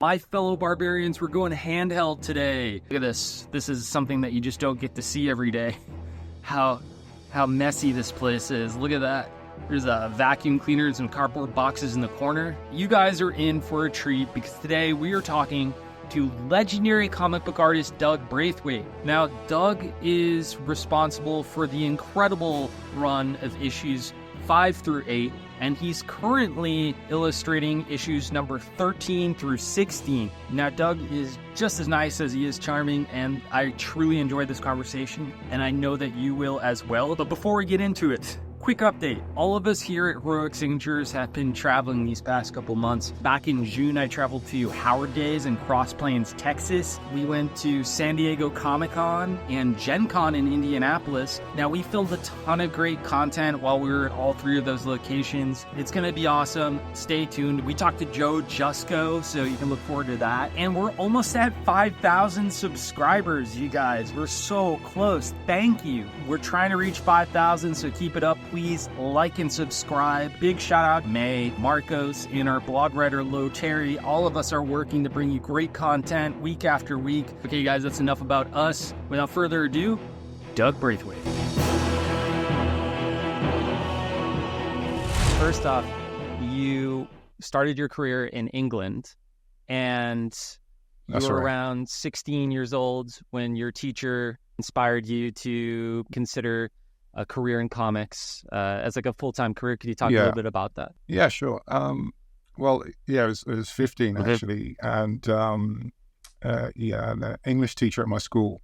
My fellow barbarians, we're going handheld today. Look at this. This is something that you just don't get to see every day. How messy this place is. Look at that. There's a vacuum cleaners and cardboard boxes in the corner. You guys are in for a treat because today we are talking to legendary comic book artist Doug Braithwaite. Now, Doug is responsible for the incredible run of issues 5 through 8, and he's currently illustrating issues number 13 through 16. Now, Doug is just as nice as he is charming, and I truly enjoyed this conversation, and I know that you will as well. But before we get into it, quick update. All of us here at Heroic Signatures have been traveling these past couple months. Back in June, I traveled to Howard Days in Cross Plains, Texas. We went to San Diego Comic-Con and Gen Con in Indianapolis. Now, we filmed a ton of great content while we were at all three of those locations. It's going to be awesome. Stay tuned. We talked to Joe Jusko, so you can look forward to that. And we're almost at 5,000 subscribers, you guys. We're so close. Thank you. We're trying to reach 5,000, so keep it up. Please like and subscribe. Big shout out to May, Marcos, and our blog writer Lo Terry. All of us are working to bring you great content week after week. Okay, guys, that's enough about us. Without further ado, Doug Braithwaite. First off, you started your career in England, and you were around 16 years old when your teacher inspired you to consider a career in comics as like a full-time career. Could you talk a little bit about that? Yeah, sure. It was 15 actually, and the English teacher at my school,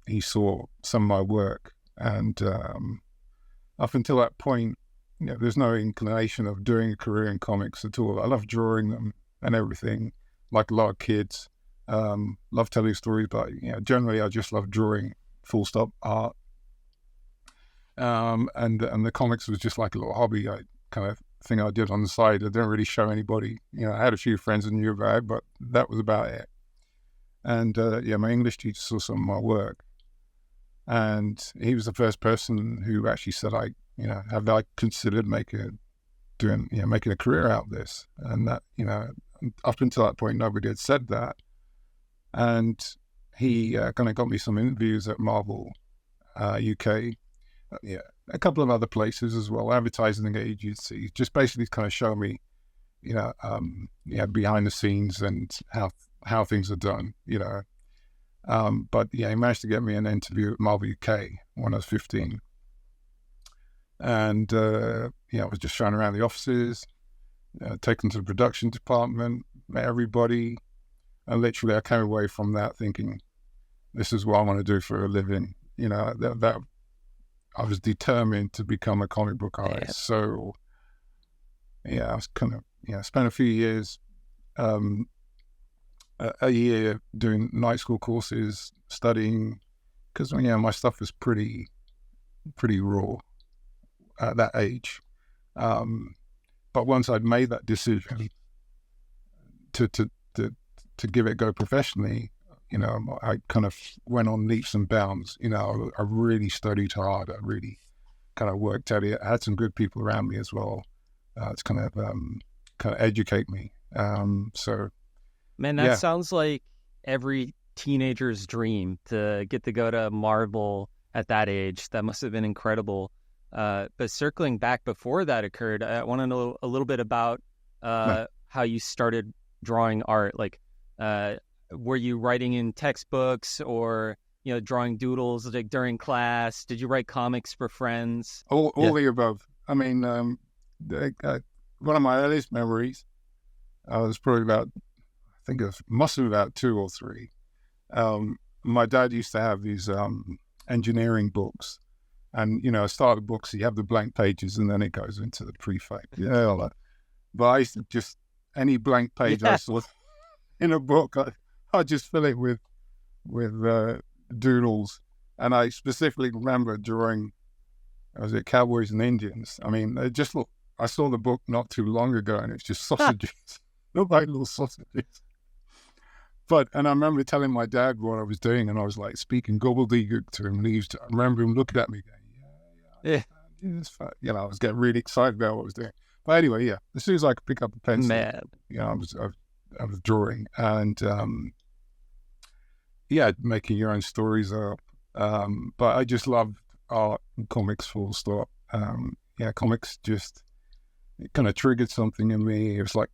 he saw some of my work, and up until that point, there's no inclination of doing a career in comics at all. I love drawing them and everything, like a lot of kids. Love telling stories, but generally I just love drawing, full stop, art. And the comics was just like a little hobby, kind of thing I did on the side. I didn't really show anybody. I had a few friends who knew about it, but that was about it. And my English teacher saw some of my work, and he was the first person who actually said, have I considered making a career out of this? And that, up until that point, nobody had said that. And he kind of got me some interviews at Marvel UK. A couple of other places as well, advertising agencies, just basically kind of show me, behind the scenes and how things are done, But he managed to get me an interview at Marvel UK when I was 15. And, I was just showing around the offices, taken to the production department, met everybody. And literally I came away from that thinking, this is what I want to do for a living. I was determined to become a comic book artist. Yeah. So, I was kind of, spent a few years, a year doing night school courses, studying, because, my stuff was pretty raw at that age. But once I'd made that decision to give it a go professionally, I kind of went on leaps and bounds. I really studied hard. I really kind of worked at it. I had some good people around me as well to kind of educate me. Man, that sounds like every teenager's dream to get to go to Marvel at that age. That must have been incredible. But circling back before that occurred, I want to know a little bit about how you started drawing art. Like, were you writing in textbooks or, drawing doodles like during class? Did you write comics for friends? All the above. I mean, one of my earliest memories, I was probably must have been about 2 or 3. My dad used to have these engineering books. And, start of books, you have the blank pages and then it goes into the prefix. But I used to just, any blank page I saw in a book, I just fill it with doodles. And I specifically remember drawing, was it Cowboys and Indians? I mean, they just look, I saw the book not too long ago and it's just sausages, look like little sausages. And I remember telling my dad what I was doing and I was like speaking gobbledygook to him. And I remember him looking at me going, I was getting really excited about what I was doing. But anyway, as soon as I could pick up a pencil, Man. I of drawing, and making your own stories up. But I just loved art and comics, full stop. Comics just kind of triggered something in me. It was like,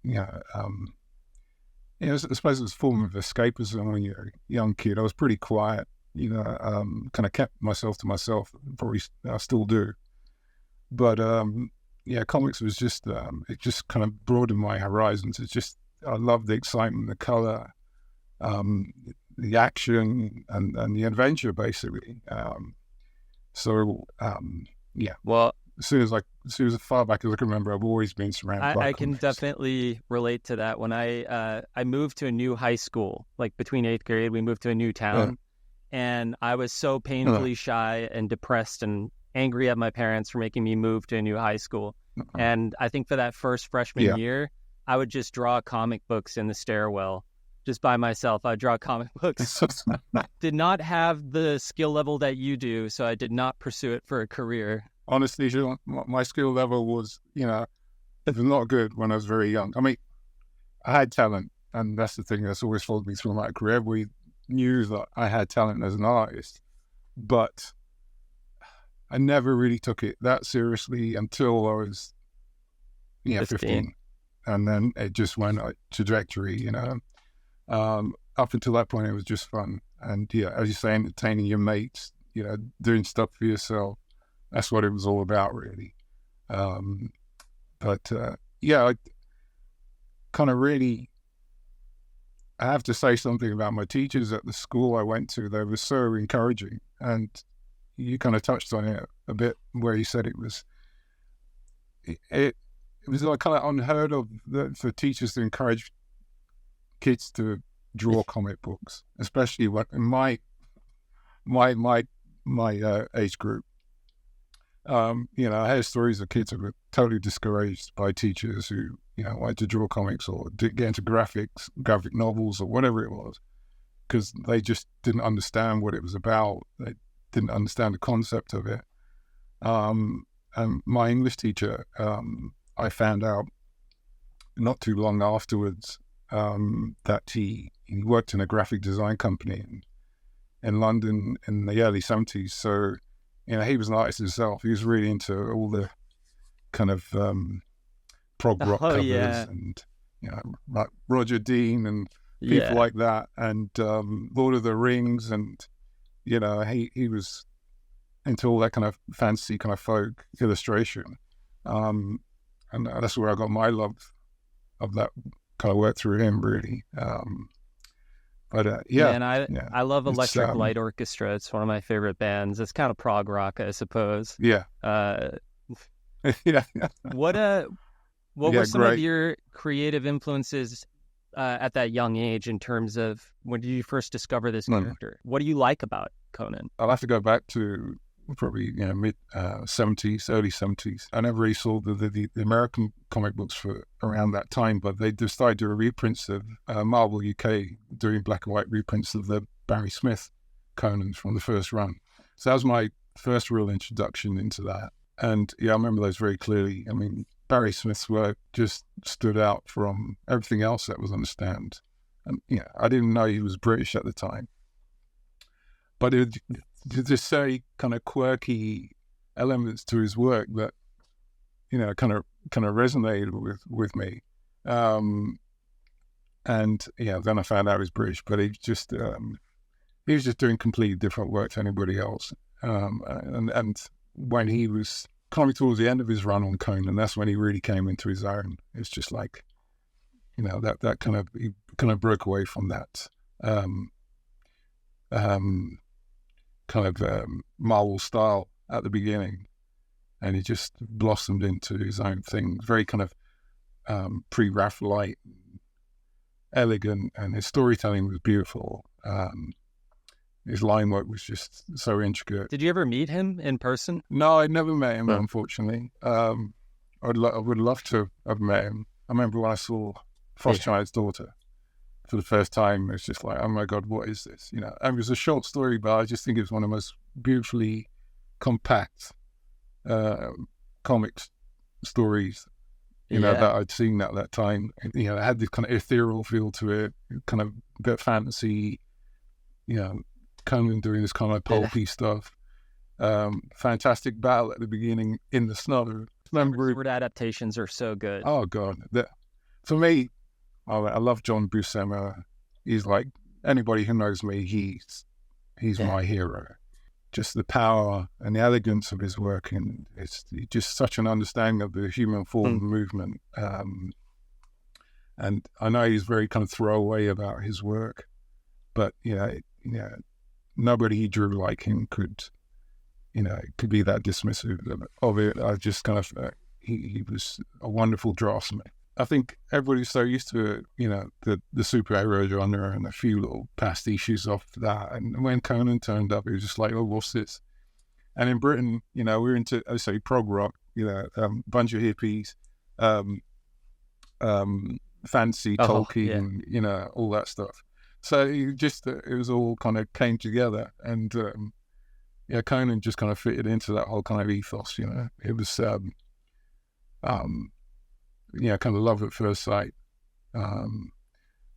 I suppose it was a form of escapism when you're a young kid. I was pretty quiet, kind of kept myself to myself. Probably I still do. But comics was just, it just kind of broadened my horizons. It's just, I love the excitement, the color, the action, and the adventure, basically. Well, as soon as far back as I can remember, I've always been surrounded by I can comics. definitely relate to that. When I moved to a new high school, like between 8th grade, we moved to a new town, and I was so painfully shy and depressed and angry at my parents for making me move to a new high school. And I think for that first freshman year, I would just draw comic books in the stairwell just by myself. I'd draw comic books. Did not have the skill level that you do, so I did not pursue it for a career. Honestly, Sean, my skill level was, it was not good when I was very young. I mean, I had talent, and that's the thing that's always followed me through my career. We knew that I had talent as an artist, but I never really took it that seriously until I was 15. And then it just went a trajectory, up until that point, it was just fun. And as you say, entertaining your mates, doing stuff for yourself. That's what it was all about, really. I kind of really, I have to say something about my teachers at the school I went to. They were so encouraging, and you kind of touched on it a bit where you said it was like kind of unheard of for teachers to encourage kids to draw comic books, especially when in my age group. I heard stories of kids who were totally discouraged by teachers who, wanted to draw comics or get into graphic novels or whatever it was, because they just didn't understand what it was about. They didn't understand the concept of it. And my English teacher, I found out not too long afterwards that he worked in a graphic design company in London in the early 70s. So, he was an artist himself. He was really into all the kind of prog rock covers and, like Roger Dean and people like that, and Lord of the Rings, and, he was into all that kind of fancy kind of folk illustration. And that's where I got my love of that kind of work through him, really. I love Electric Light Orchestra. It's one of my favorite bands. It's kind of prog rock, I suppose. Yeah. What were some of your creative influences at that young age in terms of when did you first discover this character? What do you like about Conan? I'll have to go back to probably mid 70s, early 70s. I never really saw the American comic books for around that time, but they decided to do reprints of Marvel UK, doing black and white reprints of the Barry Smith Conans from the first run. So that was my first real introduction into that. And I remember those very clearly. I mean, Barry Smith's work just stood out from everything else that was on the stand. And I didn't know he was British at the time, but it just say kind of quirky elements to his work that kind of resonated with me. And then I found out he was British, but he was just doing completely different work to anybody else. And when he was coming towards the end of his run on Conan, that's when he really came into his own. It's just like, that kind of, he kind of broke away from that Marvel style at the beginning, and he just blossomed into his own thing. Very kind of pre-Raphaelite, elegant, and his storytelling was beautiful. His line work was just so intricate. Did you ever meet him in person? No, I never met him, unfortunately. I would love to have met him. I remember when I saw Frostchild's Daughter for the first time, it's just like, oh my God, what is this? And it was a short story, but I just think it's one of the most beautifully compact comics stories that I'd seen at that time. It had this kind of ethereal feel to it, kind of a bit fantasy, Conan doing this kind of pulpy stuff. Fantastic battle at the beginning in the snow. Sword adaptations are so good. Oh God, for me, I love John Buscema. He's like, anybody who knows me, he's my hero. Just the power and the elegance of his work, and it's just such an understanding of the human form and movement. And I know he's very kind of throwaway about his work, but nobody he drew like him could be that dismissive of it. I just kind of he was a wonderful draftsman. I think everybody's so used to the superhero genre and a few little pastiches off that. And when Conan turned up, it was just like, oh, what's this? And in Britain, we're into, I say, prog rock, bunch of hippies, fancy Tolkien, all that stuff. So it was all kind of came together, and Conan just kind of fitted into that whole kind of ethos. It was kind of love at first sight.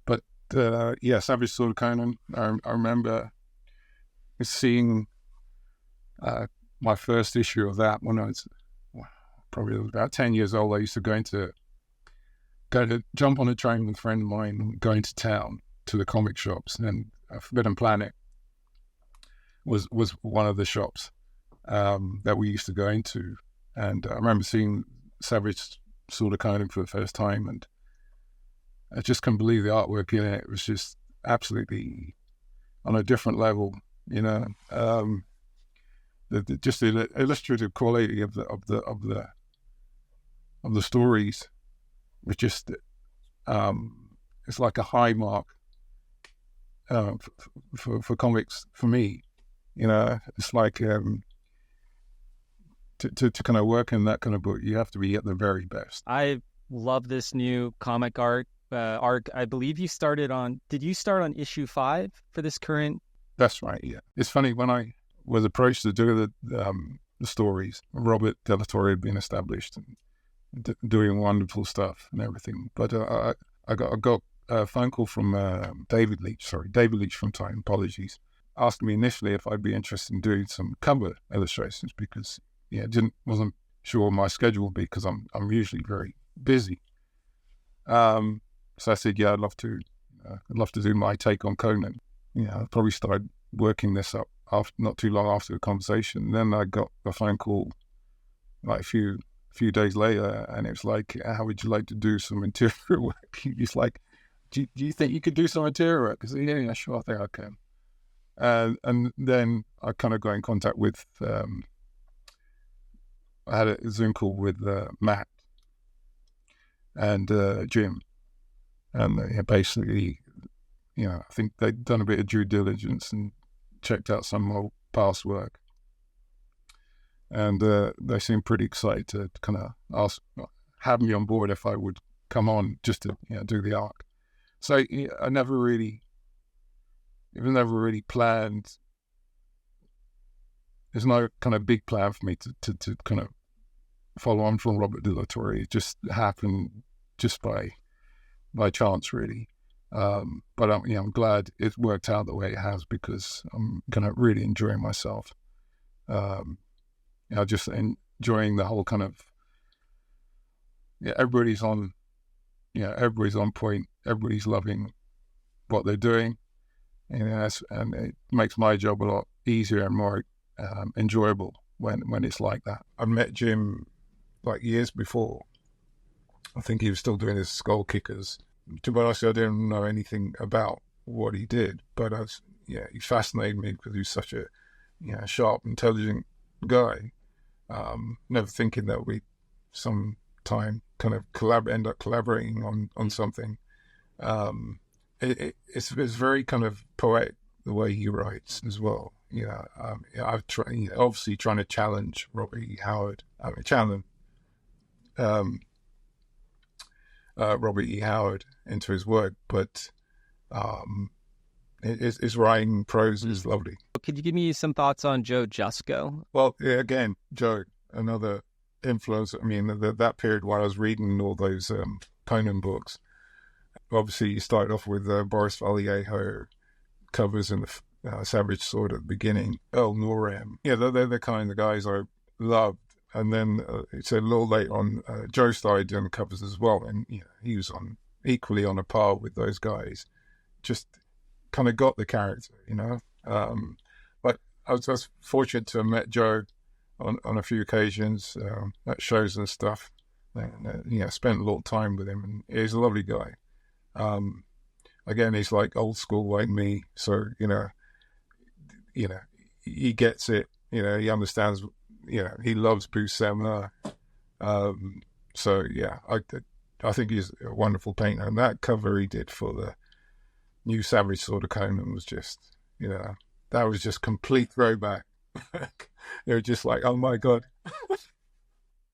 But Savage Sword of Conan, I remember seeing my first issue of that when I was probably about 10 years old. I used to go to jump on a train with a friend of mine, going to town to the comic shops, and Forbidden Planet was one of the shops that we used to go into. And I remember seeing Savage Sword of Conan for the first time, and I just couldn't believe the artwork in it. It was just absolutely on a different level, just the illustrative quality of the stories was just it's like a high mark for comics for me. It's like to kind of work in that kind of book, you have to be at the very best. I love this new comic arc. I believe you started on. Did you start on issue 5 for this current? That's right. Yeah, it's funny, when I was approached to do the stories, Robert Dellatore had been established and doing wonderful stuff and everything. But I got a phone call from David Leitch from Time, apologies, asking me initially if I'd be interested in doing some cover illustrations, because wasn't sure my schedule would be, because I'm usually very busy. So I said, I'd love to do my take on Conan. I probably started working this up not too long after the conversation. And then I got a phone call like a few days later, and it was like, how would you like to do some interior work? He's like, do you think you could do some interior work? I said, yeah, sure, I think I can. And then I kind of got in contact with, I had a Zoom call with Matt and Jim. And basically, I think they'd done a bit of due diligence and checked out some old past work. And they seemed pretty excited to kind of have me on board if I would come on just to do the arc. So it was never really planned. There's no kind of big plan for me to kind of follow on from Robert Dellatore. It just happened just by chance, really. But I'm glad it worked out the way it has, because I'm kind of really enjoying myself. Just enjoying the whole kind of, everybody's on point. Everybody's loving what they're doing, and it makes my job a lot easier and more enjoyable when it's like that. I met Jim like years before. I think he was still doing his Skull Kickers. To be honest, I didn't know anything about what he did, but he fascinated me because he was such a sharp, intelligent guy. Never thinking that we some time kind of end up collaborating on something. It's very kind of poetic the way he writes as well. I've obviously trying to challenge Robert E. Howard. Robert E. Howard into his work, but his writing prose is lovely. Could you give me some thoughts on Joe Jusko? Well, again, Joe, another influence. I mean, that period when I was reading all those Conan books, obviously you started off with Boris Vallejo covers in the Savage Sword at the beginning, Earl Norem. Yeah, they're the kind of guys I loved. And then it's a little later on, Joe started doing the covers as well, and he was equally on a par with those guys. Just kind of got the character, But I was fortunate to have met Joe on a few occasions at shows and stuff. And, spent a lot of time with him, and he's a lovely guy. Again, he's like old school like me, so he gets it. He understands. He loves Buscema. So yeah, I think he's a wonderful painter, and that cover he did for the new Savage Sword of Conan was just, that was just complete throwback. They were just like, oh my god.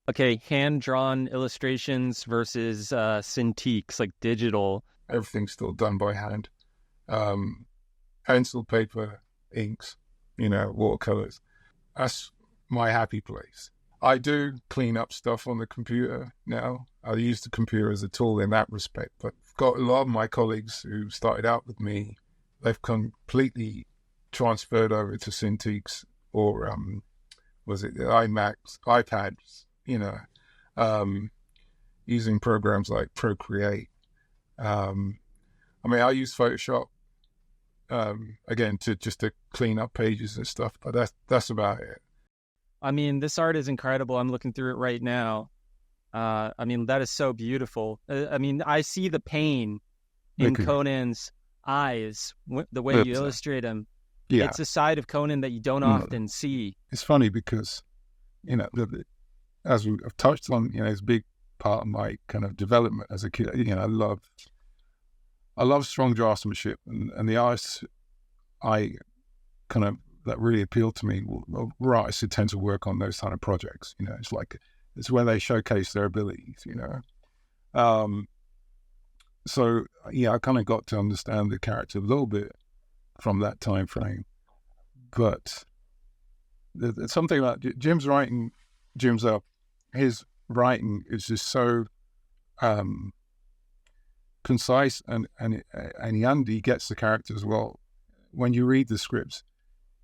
Okay, hand-drawn illustrations versus Cintiqs, like digital. Everything's still done by hand. Pencil, paper, inks, watercolors. That's my happy place. I do clean up stuff on the computer now. I use the computer as a tool in that respect, but I've got a lot of my colleagues who started out with me, they've completely transferred over to Cintiqs or was it the iPads, using programs like Procreate. I use Photoshop again to clean up pages and stuff, but that's about it. This art is incredible. I'm looking through it right now. That is so beautiful. I see the pain in Conan's eyes, the way you illustrate him. Yeah. It's a side of Conan that you don't often see. It's funny because, as we've touched on, it's a big part of my kind of development as a kid. I love strong draftsmanship, and the artists that really appealed to me were artists who tend to work on those kind of projects. It's where they showcase their abilities. So yeah, I kind of got to understand the character a little bit from that time frame. But there's something about Jim's writing. His writing is just so concise, and he gets the characters well. When you read the scripts,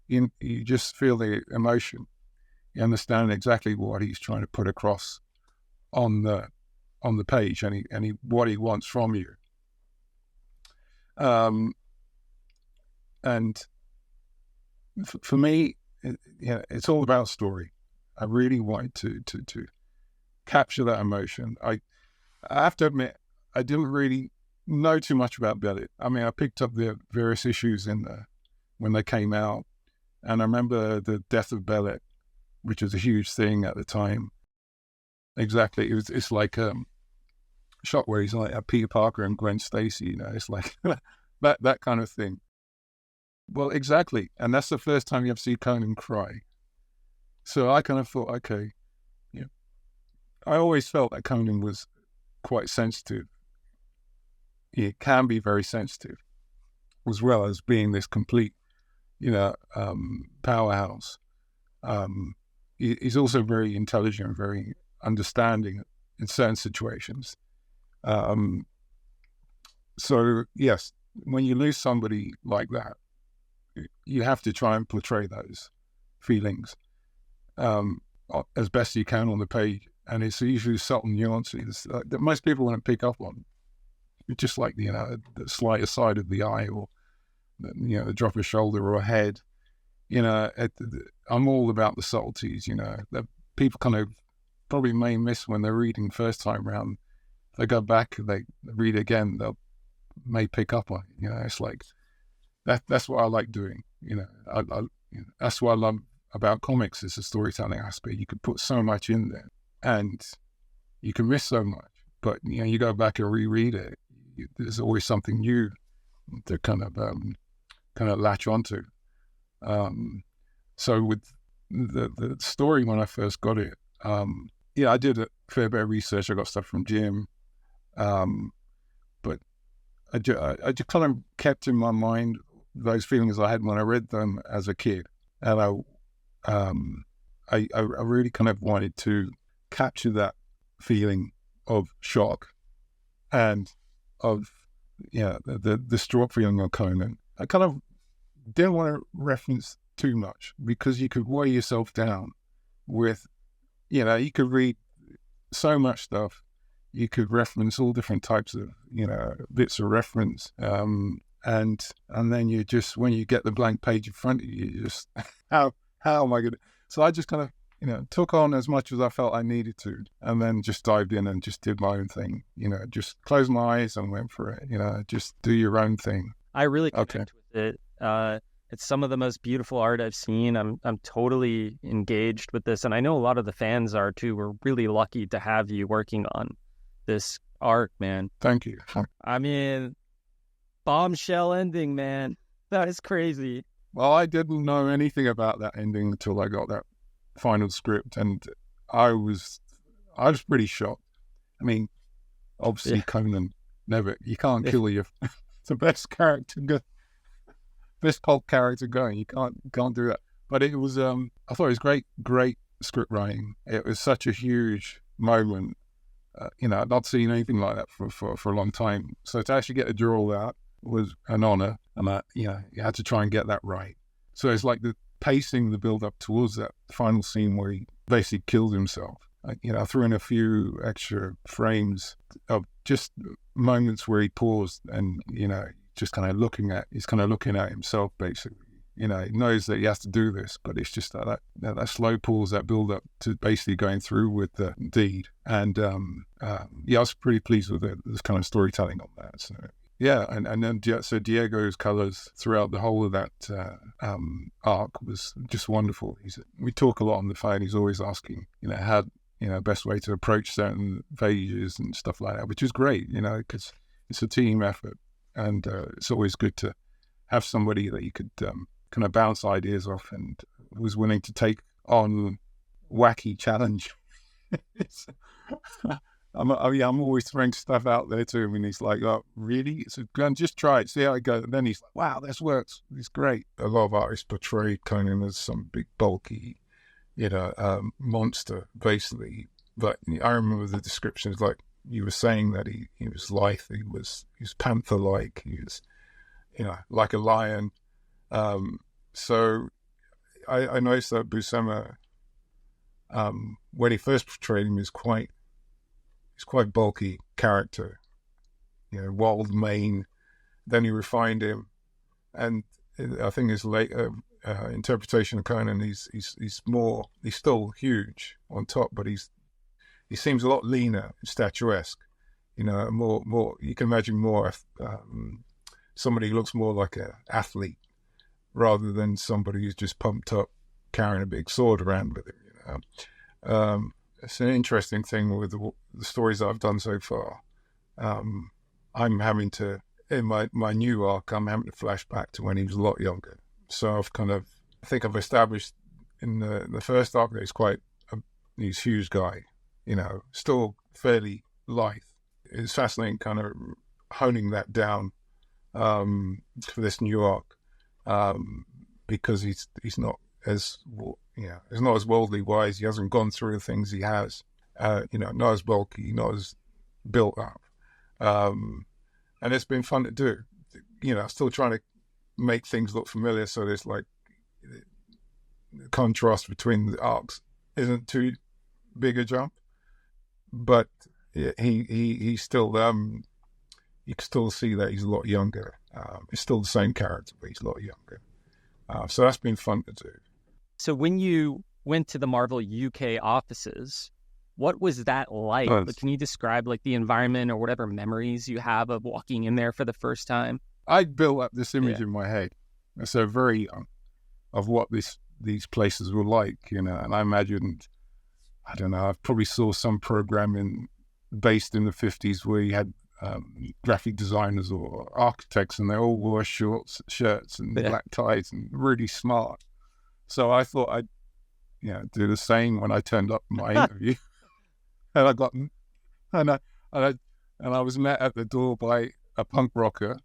you just feel the emotion. You understand exactly what he's trying to put across on the page, and what he wants from you. And for me, it's all about story. I really wanted to capture that emotion. I have to admit, I didn't really know too much about Bellet. I picked up the various issues when they came out, and I remember the death of Bellet, which was a huge thing at the time. Exactly, it's like a shot where he's like Peter Parker and Gwen Stacy. It's like that kind of thing. Well, exactly, and that's the first time you ever see Conan cry. So I kind of thought, okay, I always felt that Conan was quite sensitive. He can be very sensitive, as well as being this complete, powerhouse. He's also very intelligent, very understanding in certain situations. So yes, when you lose somebody like that, you have to try and portray those feelings as best you can on the page, and it's usually subtle nuances that most people won't pick up on. Just like the slight side of the eye, or the drop of shoulder or a head. I'm all about the subtleties. That people kind of probably may miss when they're reading first time round. They go back, they read again, they may pick up on it. It's like that's what I like doing. That's what I love about comics, is the storytelling aspect. You could put so much in there, and you can miss so much. But you go back and reread it. There's always something new to kind of latch onto. So with the story, when I first got it, I did a fair bit of research. I got stuff from Jim, but I just kind of kept in my mind those feelings I had when I read them as a kid, and I really kind of wanted to capture that feeling of shock and of the distraught feeling of Conan. I kind of didn't want to reference too much because you could weigh yourself down with, you could read so much stuff. You could reference all different types of, bits of reference. And then you just, when you get the blank page in front of you, you just, how am I going to? So I just kind of, took on as much as I felt I needed to, and then just dived in and just did my own thing. Just closed my eyes and went for it. Just do your own thing. I really connect with it. It's some of the most beautiful art I've seen. I'm totally engaged with this, and I know a lot of the fans are too. We're really lucky to have you working on this art, man. Thank you. I mean, bombshell ending, man. That is crazy. Well, I didn't know anything about that ending until I got that final script, and I was pretty shocked. I mean, obviously, Conan you can't kill your the best character, best pulp character going. You can't do that. But it was I thought it was great script writing. It was such a huge moment. I'd not seen anything like that for a long time. So to actually get to draw that was an honor, and you had to try and get that right. So it's like the pacing, the build up towards that final scene where he basically killed himself. I threw in a few extra frames of just moments where he paused and just kind of looking at himself basically. He knows that he has to do this, but it's just that slow pause, that build up to basically going through with the deed. And I was pretty pleased with this kind of storytelling on that. So yeah, and then so Diego's colors throughout the whole of that arc was just wonderful. We talk a lot on the phone. He's always asking, how best way to approach certain pages and stuff like that, which is great, because it's a team effort, and it's always good to have somebody that you could kind of bounce ideas off and was willing to take on wacky challenge. I'm always throwing stuff out there to him, and he's like, "Oh, really? So go and just try it, see how it goes." And then he's like, "Wow, this works. It's great." A lot of artists portray Conan as some big, bulky, monster, basically. But I remember the descriptions, like you were saying, that he was lithe, he was panther-like, he was, like a lion. So I noticed that Buscema, when he first portrayed him, he's quite bulky character, wild mane. Then he refined him, and I think his later interpretation of Conan, he's still huge on top, but he seems a lot leaner, statuesque. More you can imagine more somebody who looks more like an athlete rather than somebody who's just pumped up carrying a big sword around with him. It's an interesting thing with the stories that I've done so far. I'm having to, in my new arc, I'm having to flash back to when he was a lot younger. So I think I've established in the first arc that he's a huge guy, still fairly lithe. It's fascinating kind of honing that down for this new arc, because he's not as he's not as worldly wise. He hasn't gone through the things he has. Not as bulky, not as built up. And it's been fun to do. Still trying to make things look familiar, so there's like the contrast between the arcs isn't too big a jump. But he still you can still see that he's a lot younger. He's still the same character, but he's a lot younger. So that's been fun to do. So when you went to the Marvel UK offices, what was that like? Can you describe like the environment or whatever memories you have of walking in there for the first time? I built up this image in my head, so very young, of what these places were like, and I imagined, I don't know, I probably saw some program based in the 50s where you had graphic designers or architects, and they all wore shirts and black ties and really smart. So I thought I'd do the same when I turned up in my interview. And I got I was met at the door by a punk rocker,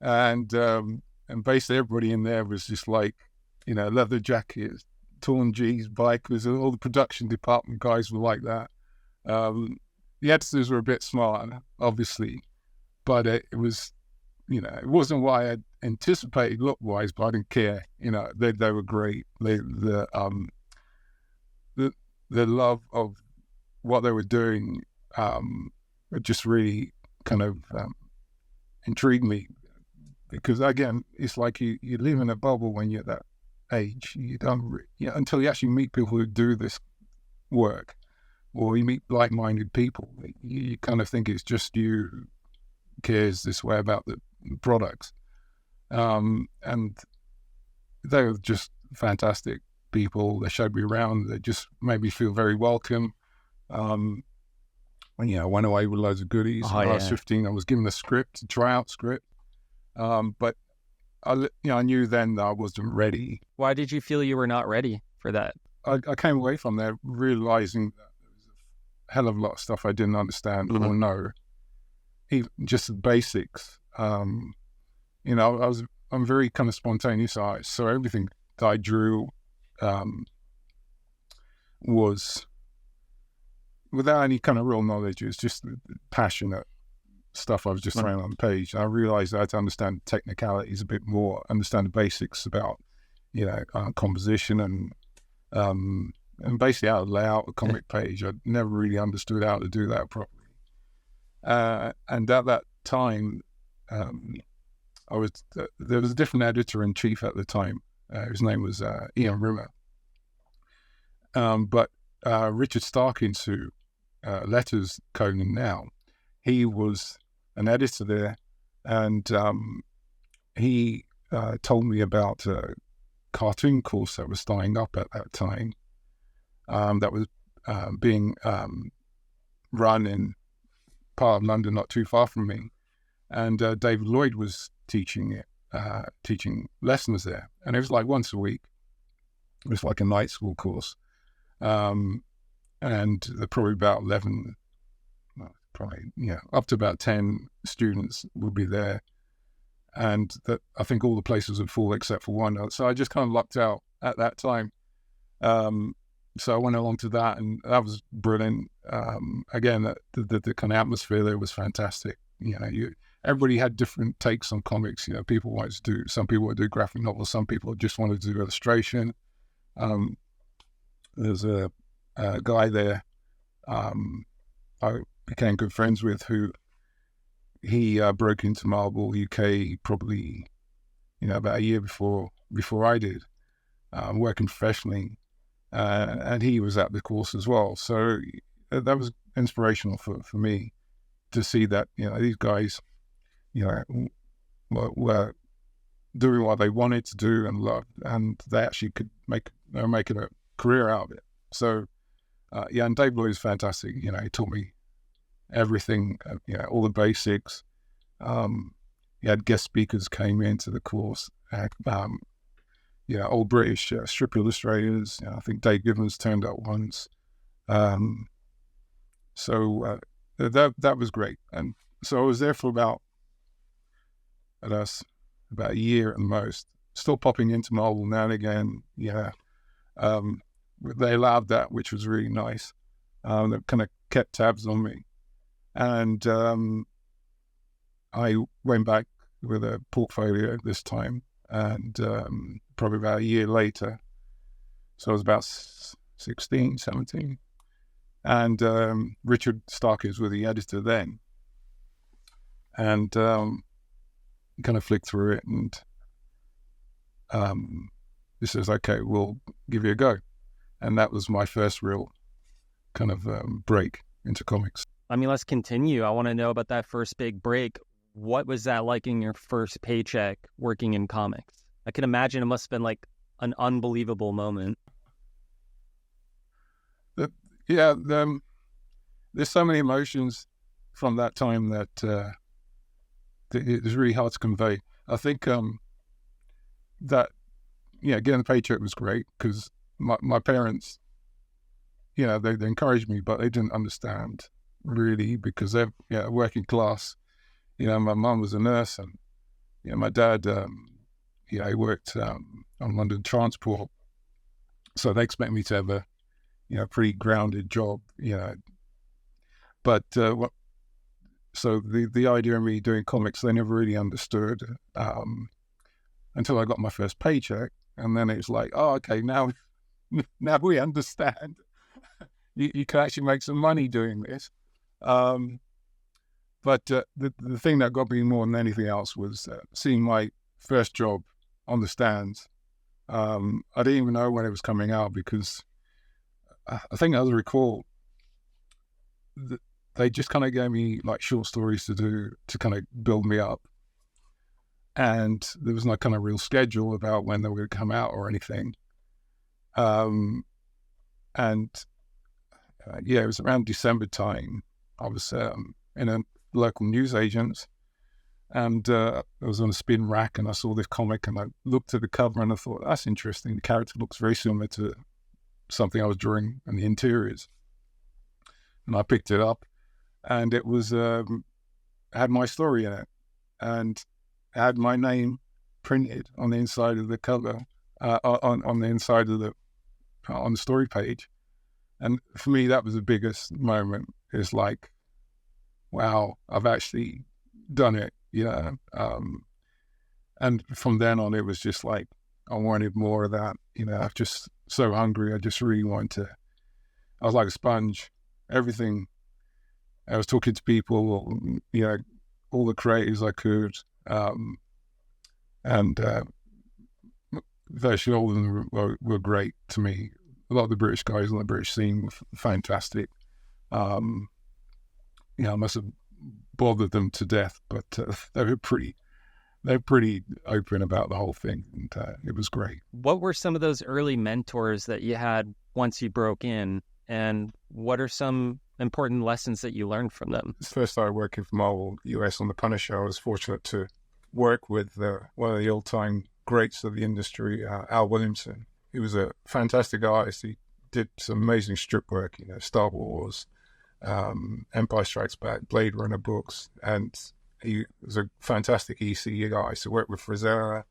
and basically everybody in there was just like, leather jackets, torn jeans, bikers, and all the production department guys were like that. The editors were a bit smart, obviously, but it was, it wasn't what I had anticipated look-wise, but I didn't care. They were great. The love of what they were doing just really kind of intrigued me, because again, it's like you live in a bubble when you're that age. You don't until you actually meet people who do this work, or you meet like-minded people. You kind of think it's just you who cares this way about the products, and they were just fantastic people. They showed me around. They just made me feel very welcome. When I went away with loads of goodies. When I was 15, I was given a script, a tryout script, but I knew then that I wasn't ready. Why did you feel you were not ready for that? I came away from there realizing that there was a hell of a lot of stuff I didn't understand or know, even just the basics. I'm very kind of spontaneous artist, so everything that I drew was without any kind of real knowledge. It was just passionate stuff I was just throwing on the page. And I realized I had to understand technicalities a bit more, understand the basics about, composition and basically how to lay out a comic page. I never really understood how to do that properly. And at that time, there was a different editor-in-chief at the time. His name was Ian Rimmer. But Richard Starkins, who letters Conan now, he was an editor there, and he told me about a cartoon course that was starting up at that time, that was being run in part of London not too far from me, and David Lloyd was teaching lessons there, and it was like once a week. It was like a night school course, and there probably about 11, up to about 10 students would be there, and that I think all the places would full except for one. So I just kind of lucked out at that time. So I went along to that, and that was brilliant. Again, the kind of atmosphere there was fantastic. Everybody had different takes on comics. People wanted to do, some people would do graphic novels, some people just wanted to do illustration. There's a guy there I became good friends with, who he broke into Marvel UK probably about a year before I did, working professionally, and he was at the course as well. So that was inspirational for me to see that these guys were doing what they wanted to do and loved, and they actually could making a career out of it. So and Dave Lloyd is fantastic. He taught me everything, all the basics. He had guest speakers came into the course, old British strip illustrators. I think Dave Gibbons turned up once. So that was great. And so I was there for about a year at the most, still popping into Marvel now and again. They allowed that, which was really nice. They kind of kept tabs on me. And I went back with a portfolio this time, and probably about a year later, so I was about 16, 17, and Richard Starkins was the editor then, and kind of flicked through it, and he says, okay, we'll give you a go. And that was my first real kind of break into comics. Let's continue. I want to know about that first big break. What was that like in your first paycheck working in comics? I can imagine it must have been like an unbelievable moment. There's so many emotions from that time that it's really hard to convey. I think that getting the paycheck was great, because my parents, they encouraged me, but they didn't understand really, because they're working class. My mum was a nurse, and my dad, he worked on London Transport, so they expect me to have a pretty grounded job, But so the idea of me doing comics, they never really understood until I got my first paycheck, and then it's like, oh, okay, now we understand. You can actually make some money doing this. But the thing that got me more than anything else was seeing my first job on the stands. I didn't even know when it was coming out, because I think, as I recall, they just kind of gave me like short stories to do to kind of build me up. And there was no kind of real schedule about when they were going to come out or anything. It was around December time. I was in a local newsagent's, and I was on a spin rack, and I saw this comic, and I looked at the cover and I thought, that's interesting. The character looks very similar to something I was drawing in the interiors. And I picked it up, and it was had my story in it, and had my name printed on the inside of the cover, on the inside of on the story page. And for me, that was the biggest moment. It's like, wow, I've actually done it, and from then on, it was just like, I wanted more of that. I'm just so hungry. I just really wanted I was like a sponge. Everything. I was talking to people, all the creators I could, and virtually all of them were great to me. A lot of the British guys on the British scene were fantastic. I must have bothered them to death, but they were pretty open about the whole thing, and it was great. What were some of those early mentors that you had once you broke in, and what are some important lessons that you learned from them? First started working for Marvel US on The Punisher. I was fortunate to work with one of the all-time greats of the industry, Al Williamson. He was a fantastic artist. He did some amazing strip work, Star Wars, Empire Strikes Back, Blade Runner books, and he was a fantastic EC guy. So worked with Frazetta.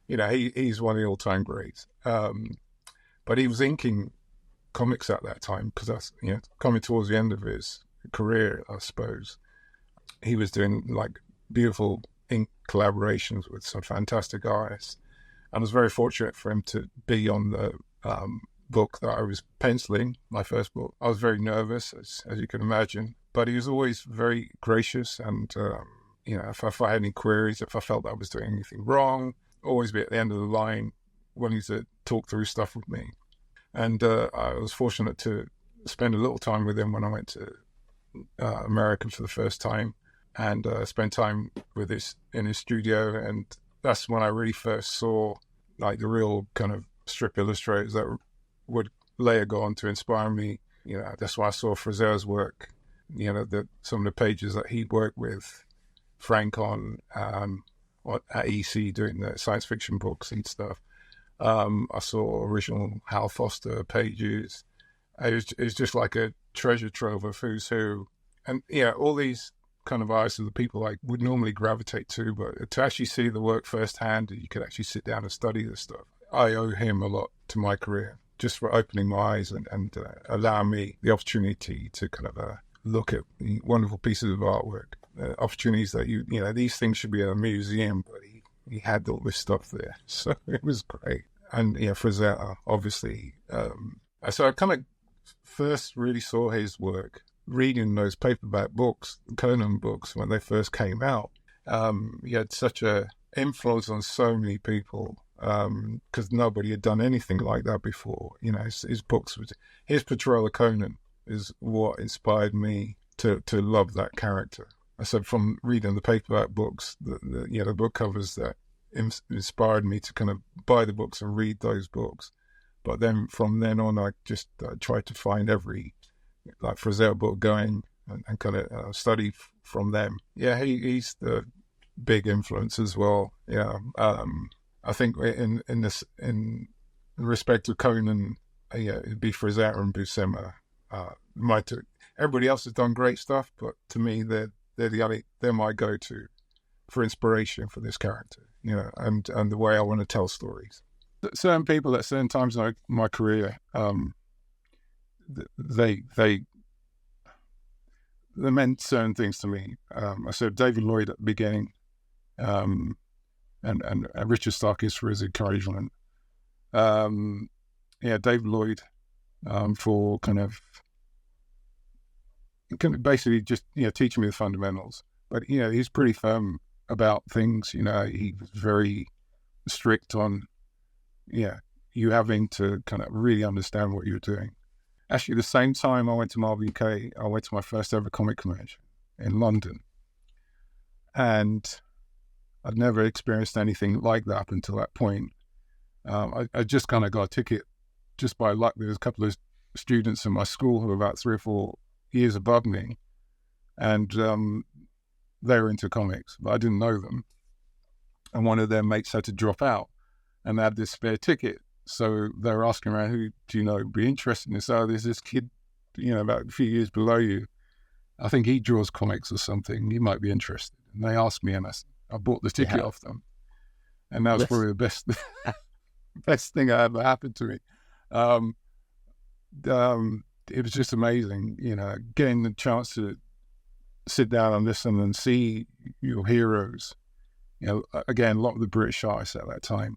He's one of the all-time greats. But he was inking comics at that time, because that's coming towards the end of his career, I suppose. He was doing like beautiful ink collaborations with some fantastic artists. I was very fortunate for him to be on the book that I was penciling, my first book. I was very nervous, as you can imagine, but he was always very gracious, and if I had any queries, if I felt that I was doing anything wrong, always be at the end of the line, willing to talk through stuff with me. And I was fortunate to spend a little time with him when I went to America for the first time, and spend time in his studio. And that's when I really first saw like the real kind of strip illustrators that would later go on to inspire me. That's why I saw Frazetta's work, some of the pages that he'd worked with Frank on at EC doing the science fiction books and stuff. I saw original Hal Foster pages. It was just like a treasure trove of who's who. And all these kind of artists are the people I would normally gravitate to, but to actually see the work firsthand, you could actually sit down and study this stuff. I owe him a lot to my career, just for opening my eyes and allowing me the opportunity to kind of look at wonderful pieces of artwork, opportunities that these things should be in a museum, but he had all this stuff there. So it was great. And Frazetta, obviously. So I kind of first really saw his work reading those paperback books, Conan books, when they first came out. He had such a influence on so many people, because nobody had done anything like that before. His books, his portrayal of Conan is what inspired me to love that character. I said, from reading the paperback books, the book covers that inspired me to kind of buy the books and read those books. But then from then on, I just tried to find every like Frazetta book going and kind of study from them. Yeah, he's the big influence as well. Yeah, I think in respect to Conan, it'd be Frazetta and Buscema. Everybody else has done great stuff, but to me, they're my go-to for inspiration for this character. And the way I want to tell stories. Certain people at certain times in my career, they they meant certain things to me. I said David Lloyd at the beginning, and Richard Starkis for his encouragement. David Lloyd for kind of basically just teaching me the fundamentals. But he's pretty firm about things. He was very strict on you having to kind of really understand what you're doing. Actually, the same time I went to Marvel UK, I went to my first ever comic convention in London. And I'd never experienced anything like that up until that point. I just kind of got a ticket just by luck. There was a couple of students in my school who were about 3 or 4 years above me. And they were into comics, but I didn't know them. And one of their mates had to drop out and they had this spare ticket. So they were asking around, who do you know would be interested in this? Oh, there's this kid, about a few years below you. I think he draws comics or something. You might be interested. And they asked me, and I bought the ticket off them. And that was probably the best thing that ever happened to me. It was just amazing, getting the chance to sit down and listen and see your heroes. Again, a lot of the British artists at that time.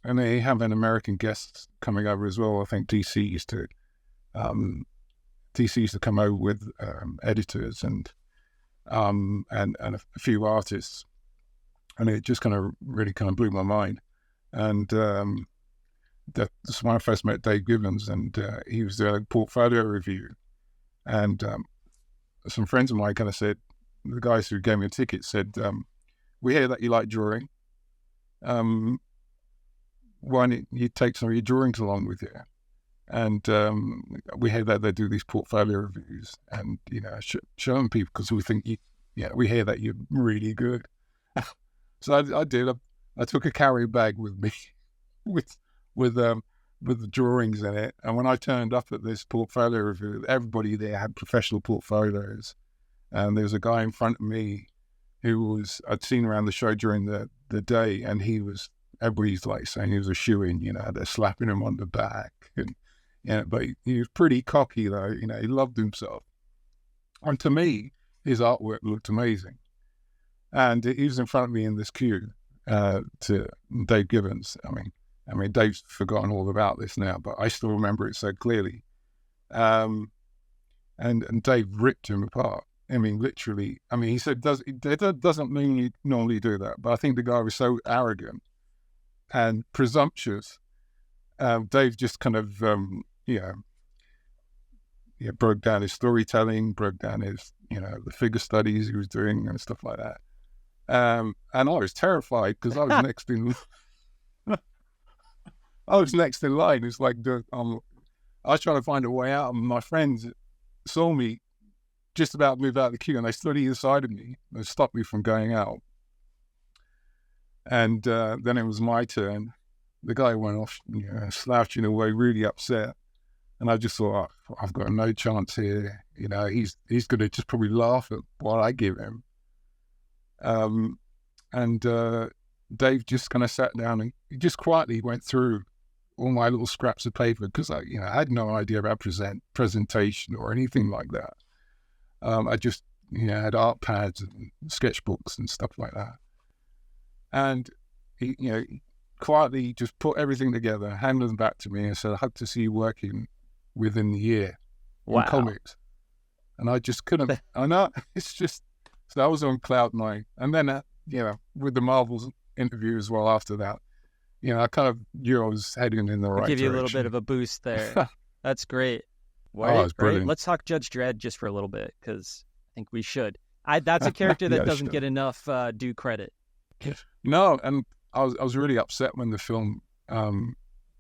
And they have an American guest coming over as well. I think DC used to come over with editors and a few artists, and it just really blew my mind. And that's when I first met Dave Gibbons, and he was doing a portfolio review, and some friends of mine kind of said, the guys who gave me a ticket said, "We hear that you like drawing. Why don't you take some of your drawings along with you?" And we hear that they do these portfolio reviews, and show them people because we think we hear that you're really good. So I did. I took a carry bag with me, with the drawings in it. And when I turned up at this portfolio review, everybody there had professional portfolios, and there was a guy in front of me who I'd seen around the show during the day, and everybody's like saying he was a shoo-in, they're slapping him on the back. And, but he was pretty cocky though, he loved himself. And to me, his artwork looked amazing. And he was in front of me in this queue to Dave Gibbons. I mean, Dave's forgotten all about this now, but I still remember it so clearly. And Dave ripped him apart. Literally. He said doesn't normally do that, but I think the guy was so arrogant and presumptuous. Dave just kind of, broke down his storytelling, broke down his, the figure studies he was doing and stuff like that. And I was terrified because I was next in. I was next in line. It's like I was trying to find a way out, and my friends saw me just about move out of the queue, and they stood either side of me and stopped me from going out. And then it was my turn. The guy went off, slouching away, really upset. And I just thought, I've got no chance here. He's going to just probably laugh at what I give him. And Dave just kind of sat down and he just quietly went through all my little scraps of paper because I had no idea about presentation or anything like that. I just had art pads and sketchbooks and stuff like that. And he quietly just put everything together, handed them back to me, and said, "I hope to see you working within the year in comics." And I just couldn't. I know it's just. So I was on cloud 9, and then with the Marvels interview as well after that, I kind of knew I was heading in the right direction. Give you a little bit of a boost there. That's great. It's brilliant. Let's talk Judge Dredd just for a little bit because I think we should. That's a character that doesn't get enough due credit. No, and I was really upset when the film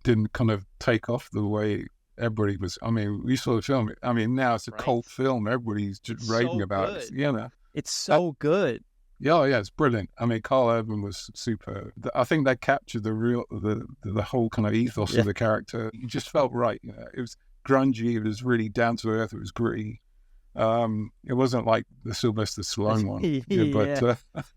didn't kind of take off the way everybody was. We saw the film. Now it's a cult film. Everybody's just raving about it. It's so good. Yeah, it's brilliant. Carl Urban was super. I think they captured the whole kind of ethos of the character. It just felt right. It was grungy. It was really down to earth. It was gritty. It wasn't like the Sylvester Stallone one.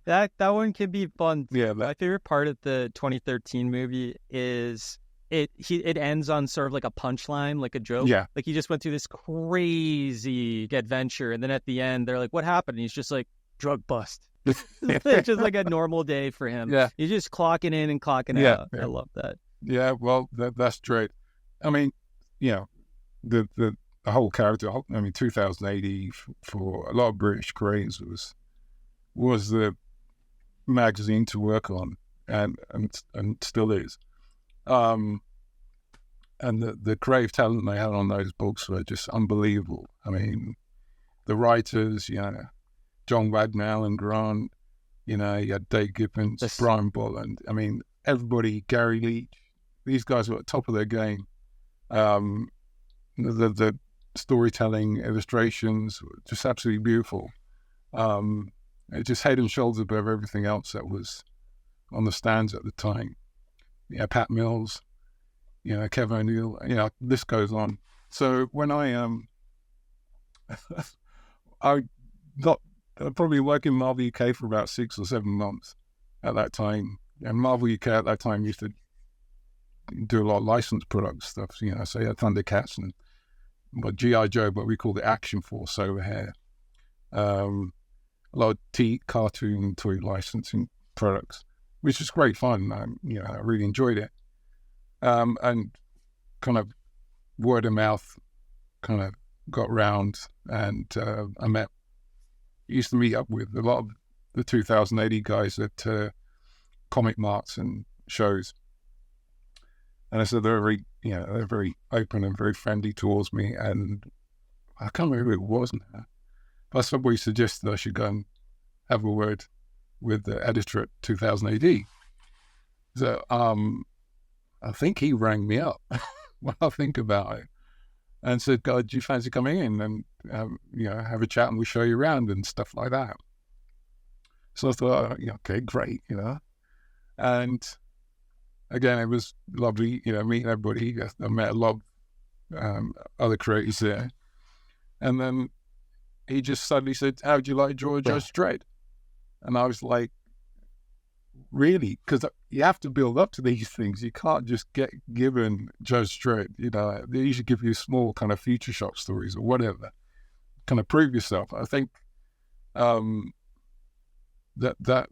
But that one can be fun. Yeah, my favorite part of the 2013 movie is it ends on sort of like a punchline, like a joke. Yeah. Like he just went through this crazy adventure, and then at the end they're like, "What happened?" And he's just like, "Drug bust." It's just like a normal day for him. Yeah. He's just clocking in and clocking out. I love that. Yeah, well, that's Dredd. I mean, you know, the whole character. I mean, 2000 AD for a lot of British creators was the magazine to work on, and still is. And the creative talent they had on those books were just unbelievable. I mean, the writers, you know, John Wagner, Alan Grant, you know, you had Dave Gibbons, Brian Bolland. I mean, everybody, Gary Leach. These guys were at the top of their game. The storytelling, illustrations, were just absolutely beautiful. It just head and shoulders above everything else that was on the stands at the time. Yeah, Pat Mills, you know, Kevin O'Neill, you know, this goes on. So when I got probably working in Marvel UK for about 6 or 7 months at that time, and Marvel UK at that time used to do a lot of licensed product stuff, you know, so you had Thundercats and G.I. Joe, but we called it Action Force over here. A lot of cartoon toy licensing products, which was great fun. You know, I really enjoyed it. And kind of word of mouth kind of got round, and I used to meet up with a lot of the 2000 AD guys at comic marts and shows. And I said they're very open and very friendly towards me. And I can't remember who it was now. But somebody suggested I should go and have a word with the editor at 2000 AD. So I think he rang me up when I think about it and said, "God, do you fancy coming in and you know, have a chat and we'll show you around and stuff like that?" So I thought, oh, yeah, okay, great, you know. And again, it was lovely, you know, meeting everybody. I met a lot of other creators there. And then he just suddenly said, "How would you like to draw Judge Dredd?" And I was like, really? Because you have to build up to these things. You can't just get given Judge Dredd, you know. They usually give you small kind of future shock stories or whatever, kind of prove yourself. I think that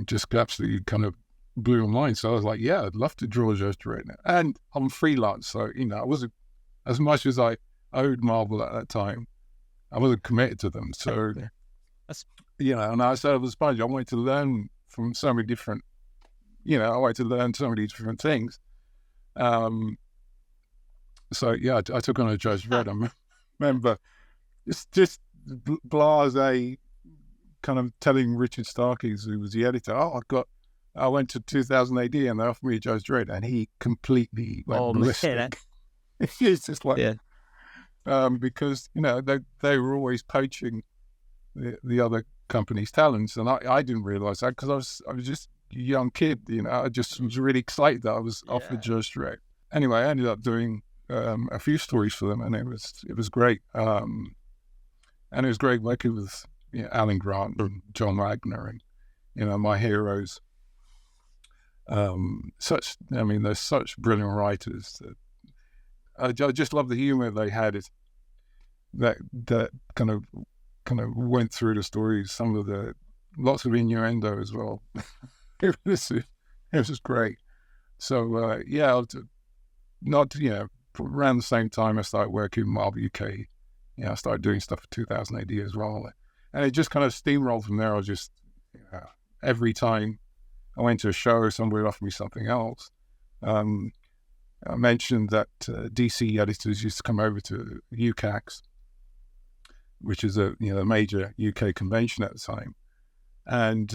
just absolutely kind of blew my mind. So I was like, yeah, I'd love to draw Judge Dredd. And I'm freelance, so, you know, I wasn't, as much as I owed Marvel at that time, I wasn't committed to them. So, you know, and I said I was a sponge. I wanted to learn from so many different, you know, I wanted to learn so many different things. So, yeah, I took on a Judge Dredd. I remember just blasé kind of telling Richard Starkey, who was the editor, I went to 2000 AD and they offered me Judge Dredd, and he completely went ballistic. It's just like, because, you know, they were always poaching the other company's talents, and I didn't realize that because I was just a young kid, you know. I just was really excited that I was offered Judge Dredd. Anyway, I ended up doing a few stories for them, and it was great. And it was great working with, you know, Alan Grant and John Wagner and, you know, my heroes. They're such brilliant writers. I just love the humor they had. That kind of went through the stories. Some of lots of innuendo as well. it was great. So around the same time I started working in Marvel UK. You know, I started doing stuff for 2000 AD as well, and it just kind of steamrolled from there. I was just, you know, every time I went to a show, somebody offered me something else. I mentioned that DC editors used to come over to UCAX, which is a major UK convention at the time, and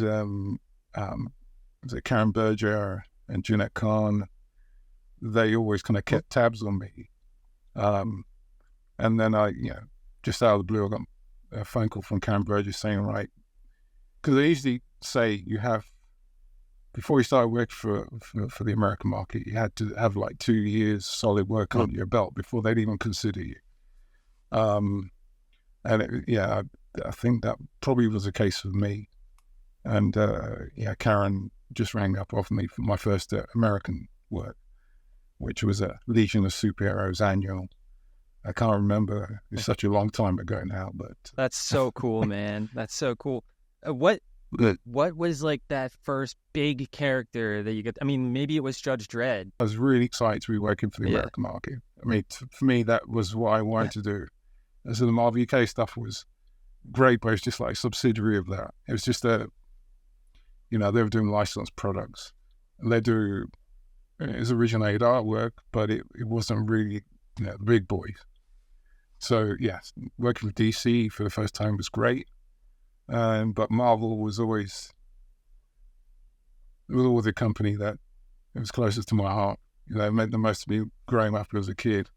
was it Karen Berger and Jeanette Kahn? They always kind of kept tabs on me, and then I, you know, just out of the blue, I got a phone call from Karen Berger saying, right, because they usually say you have, before you started working for the American market, you had to have like 2 years solid work under your belt before they'd even consider you. And I think that probably was the case for me. And Karen just rang up, offered me for my first American work. which was a Legion of Superheroes annual. I can't remember. It's such a long time ago now, but that's so cool, man. That's so cool. What was like that first big character that you get? I mean, maybe it was Judge Dredd. I was really excited to be working for the American market. I mean, for me, that was what I wanted to do. And so the Marvel UK stuff was great, but it was just like a subsidiary of that. It was just they were doing licensed products. And it was originated artwork, but it wasn't really, the big boys. So, yes, working for DC for the first time was great. But Marvel was always a company that it was closest to my heart. It meant the most to me growing up as a kid.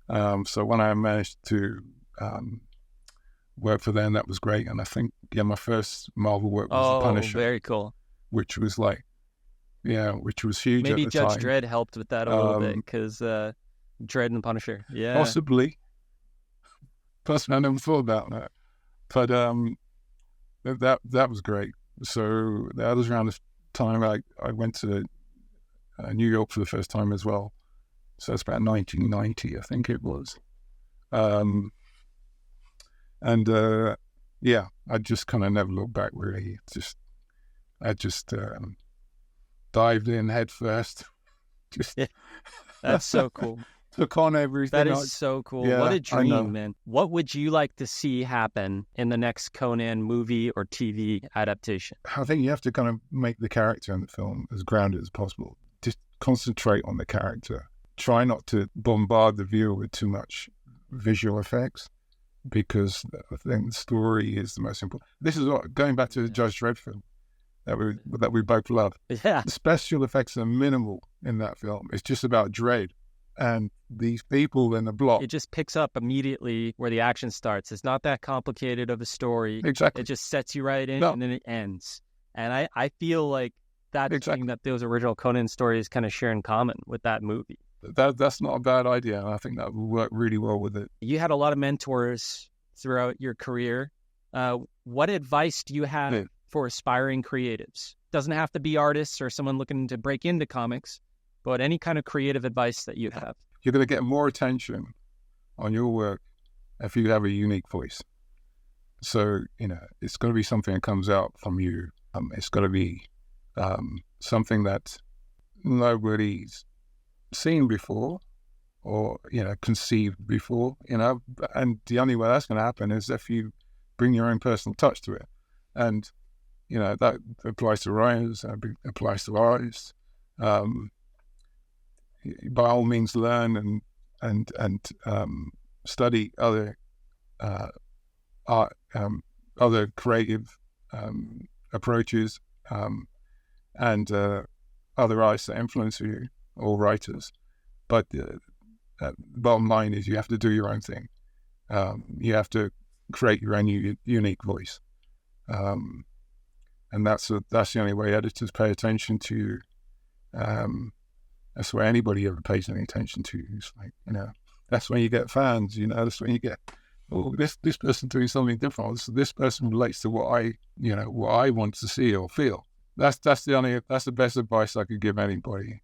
So when I managed to work for them, that was great. And I think, my first Marvel work was The Punisher. Oh, very cool. Which was which was huge. Maybe at the Judge time. Dredd helped with that a little bit, because Dredd and Punisher. Yeah. Possibly. I never thought about that. But that was great. So that was around the time I went to New York for the first time as well. So it's about 1990, I think it was. I just kind of never looked back, really. I just dived in head first. That's so cool. Took on everything. That is so cool. Yeah, what a dream, man. What would you like to see happen in the next Conan movie or TV adaptation? I think you have to kind of make the character in the film as grounded as possible. Just concentrate on the character. Try not to bombard the viewer with too much visual effects, because I think the story is the most important. This is going back to the Judge Dredd film that we both love. Yeah. The special effects are minimal in that film. It's just about Dredd and these people in the block. It just picks up immediately where the action starts. It's not that complicated of a story. Exactly. It just sets you right in, and then it ends. And I feel like that's something that those original Conan stories kind of share in common with that movie. That's not a bad idea, and I think that will work really well with it. You had a lot of mentors throughout your career. What advice do you have for aspiring creatives? Doesn't have to be artists or someone looking to break into comics, but any kind of creative advice that you have. You're going to get more attention on your work if you have a unique voice. So, it's going to be something that comes out from you. It's going to be something that nobody's seen before or, conceived before, and the only way that's going to happen is if you bring your own personal touch to it. And, that applies to writers, applies to artists. By all means, learn and study other art, other creative approaches, and other artists that influence you, or writers. But the bottom line is you have to do your own thing. You have to create your own unique voice, and that's the only way editors pay attention to you. That's where anybody ever pays any attention to you. It's like, that's when you get fans, that's when you get, this person doing something different. This person relates to what I want to see or feel. That's the best advice I could give anybody.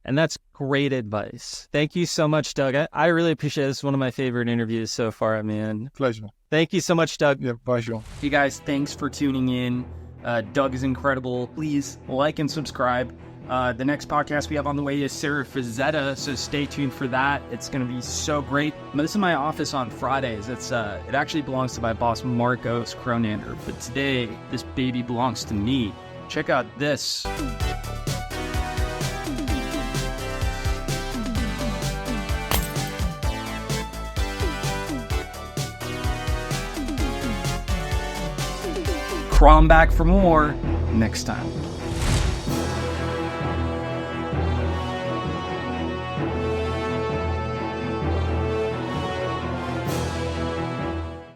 And that's great advice. Thank you so much, Doug. I really appreciate it. This is one of my favorite interviews so far, man. Pleasure. Thank you so much, Doug. Yeah, bye, Sean. Hey guys, thanks for tuning in. Doug is incredible. Please like and subscribe. The next podcast we have on the way is Sarah Frazetta, so stay tuned for that. It's going to be so great. This is my office on Fridays. It actually belongs to my boss, Marcos Cronander, but today this baby belongs to me. Check out this. Crawl back for more next time.